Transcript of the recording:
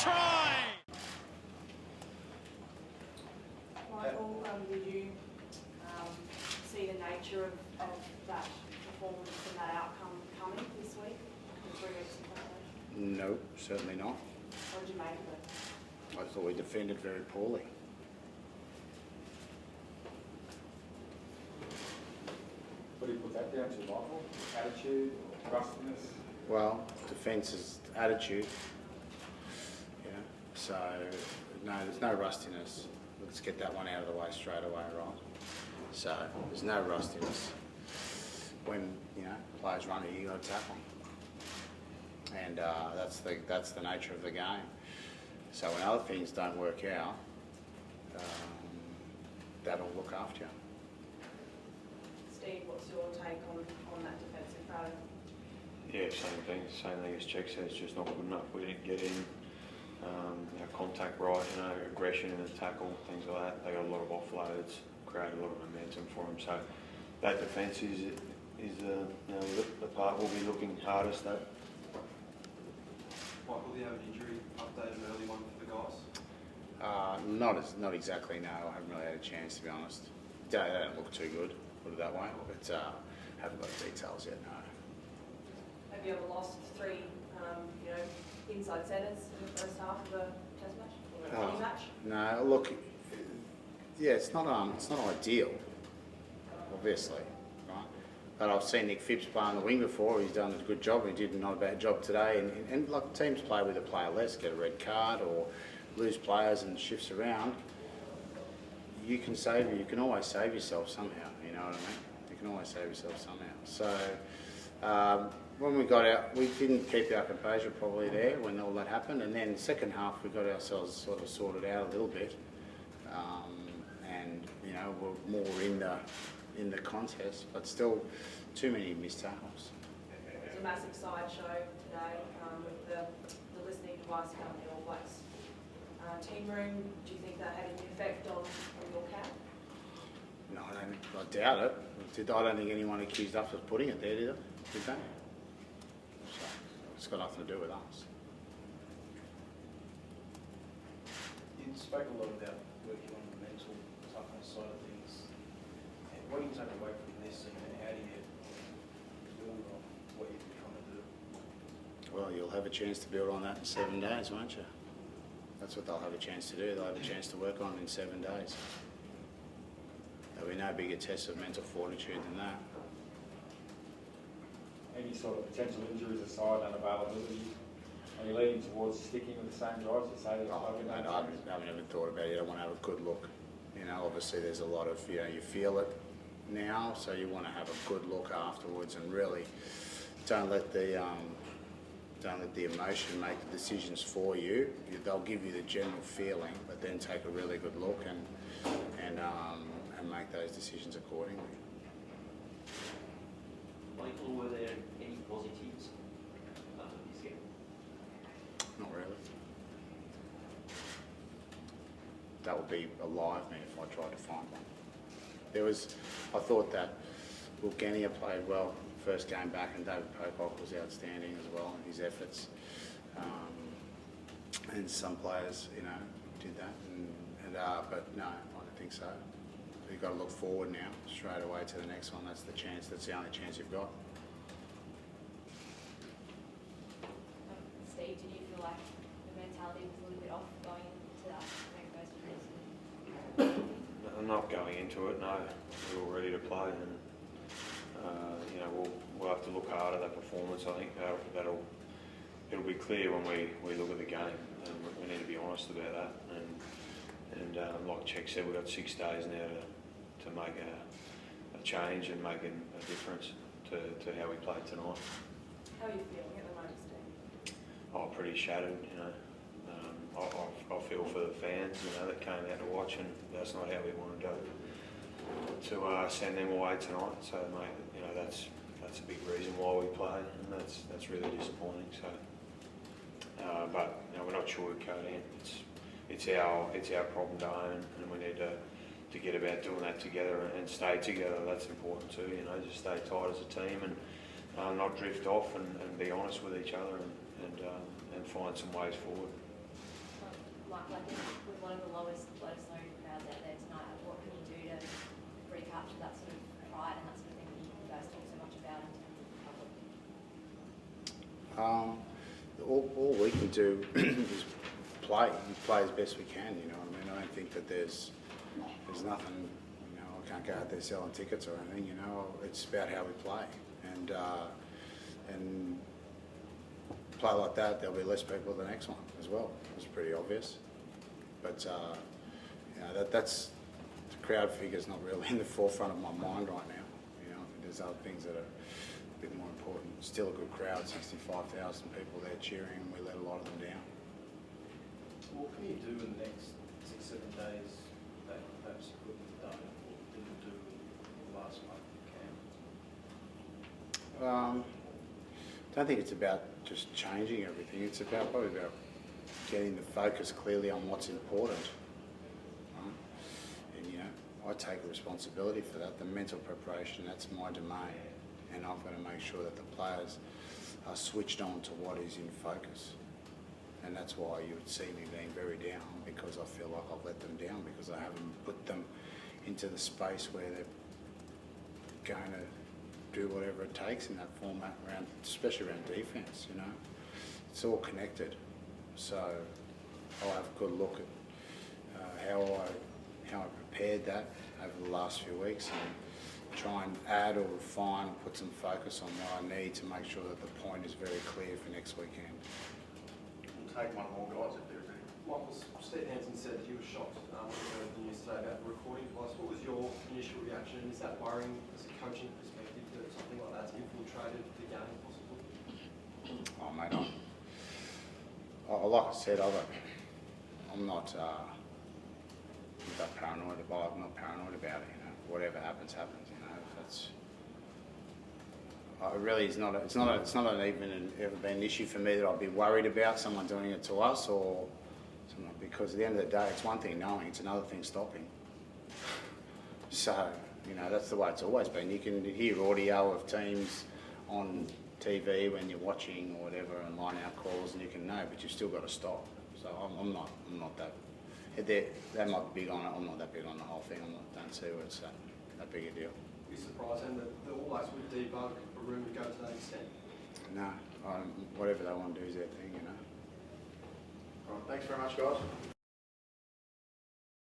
try! Michael, did you see the nature of that performance and that outcome coming this week? In 3 weeks of preparation? No, certainly not. What did you make of it? I thought we defended very poorly. What do you put that down to, Michael? Attitude, rustiness? Well, defence is attitude. Yeah. So, no, there's no rustiness. Let's get that one out of the way straight away, right? So, there's no rustiness. When, players run it, you got to tackle them. And that's the nature of the game. So when other things don't work out, that'll look after you. Steve, what's your take on that defensive pattern? Yeah, same thing as Cheik says, just not good enough. We didn't get in our contact right, aggression in the tackle, things like that. They got a lot of offloads, created a lot of momentum for them. So that defence is the part we'll be looking hardest at. Michael, do you have an injury update, an early one for the guys? Not exactly, no. I haven't really had a chance, to be honest. They don't look too good, put it that way, but haven't got the details yet, no. Have you ever lost 3, inside centres in the first half of a test match or a match? No, look, yeah, it's not ideal, obviously, right? But I've seen Nick Phipps play on the wing before. He's done a good job. He did not a bad job today. And like teams play with a player less, get a red card or lose players and shifts around. You can always save yourself somehow. You know what I mean? You can always save yourself somehow. So when we got out, we didn't keep our composure probably there when all that happened. And then second half, we got ourselves sort of sorted out a little bit. And we're more in the contest, but still too many missed tackles. It was a massive sideshow today with the listening device coming in All Blacks team room. Do you think that had any effect on your cap? No, I doubt it. I don't think anyone accused us of putting it there, did they? So it's got nothing to do with us. You spoke a lot about working on the mental toughness side of things. And what do you take away from this, and how do you build on what you've been trying to do? Well, you'll have a chance to build on that in 7 days, won't you? That's what they'll have a chance to do. They'll have a chance to work on it in 7 days. There'll be no bigger test of mental fortitude than that. Any sort of potential injuries aside, unavailability, are you leaning towards sticking with the same guys that say that? I haven't even thought about it. I want to have a good look. Obviously there's a lot of, you feel it now, so you want to have a good look afterwards and really don't let the emotion make the decisions for you. They'll give you the general feeling, but then take a really good look and make those decisions accordingly. Michael, were there any positives this game? Not really. That would be a lie of me if I tried to find one. I thought that Genia played well first game back, and David Pocock was outstanding as well in his efforts. And some players, did that. But no, I don't think so. You've got to look forward now, straight away to the next one. That's the chance. That's the only chance you've got. Steve, did you feel like the mentality was a little bit off going into that first preseason? Not going into it, no. We were ready to play, and we'll have to look hard at that performance. I think it'll be clear when we look at the game, and we need to be honest about that. And like Cheik said, we've got 6 days now to make a change and make a difference to how we played tonight. How are you feeling at the moment, Steve? Oh, pretty shattered, I feel for the fans, that came out to watch, and that's not how we wanted to send them away tonight. So, mate, that's a big reason why we play, and that's really disappointing. So, but we're not sugarcoating it. It's our problem to own, and we need to get about doing that together and stay together. That's important too. Just stay tight as a team and not drift off, and be honest with each other and find some ways forward. Michael, I think with one of the lowest load crowds out there tonight, what can you do to recapture that sort of pride and that sort of thing that you guys talk so much about in terms of the public? All we can do is play as best we can, you know what I mean? I don't think that there's nothing, you know, I can't go out there selling tickets or anything, you know, it's about how we play. And play like that, there'll be less people the next one as well. It's pretty obvious. But, you know, that's, the crowd figure's not really in the forefront of my mind right now. You know, there's other things that are a bit more important. Still a good crowd, 65,000 people there cheering, and we let a lot of them down. What can you do in the next 6-7 days that perhaps you couldn't have done or didn't do the last month of camp? I don't think it's about just changing everything. It's probably about getting the focus clearly on what's important. Right? And you know, I take responsibility for that. The mental preparation, that's my domain, and I've got to make sure that the players are switched on to what is in focus. And that's why you would see me being very down, because I feel like I've let them down, because I haven't put them into the space where they're going to do whatever it takes in that format, around, especially around defence, you know. It's all connected. So I'll have a good look at how I prepared that over the last few weeks, and try and add or refine or put some focus on what I need to make sure that the point is very clear for next weekend. We'll take one more, guys, if there's any. Michael, Steve Hansen said that he was shocked when he heard the news today about the recording device. What was your initial reaction? Is that worrying as a coaching perspective that something like that's infiltrated the game possibly? Oh mate, like I said, I'm not paranoid about it. I'm not paranoid about it. You know, whatever happens, happens. You know, that's. It really is not. It's not even ever been an issue for me that I'd be worried about someone doing it to us or something, because at the end of the day, it's one thing knowing, it's another thing stopping. So you know, that's the way it's always been. You can hear audio of teams on TV when you're watching or whatever, and line out calls, and you can know, but you've still got to stop. So I'm not that. They might be big on it. I'm not that big on the whole thing. Don't see where it's that big a deal. Be surprising that the All Blacks would debug a rumour to go to that extent. No, whatever they want to do is their thing, you know. All right, thanks very much, guys.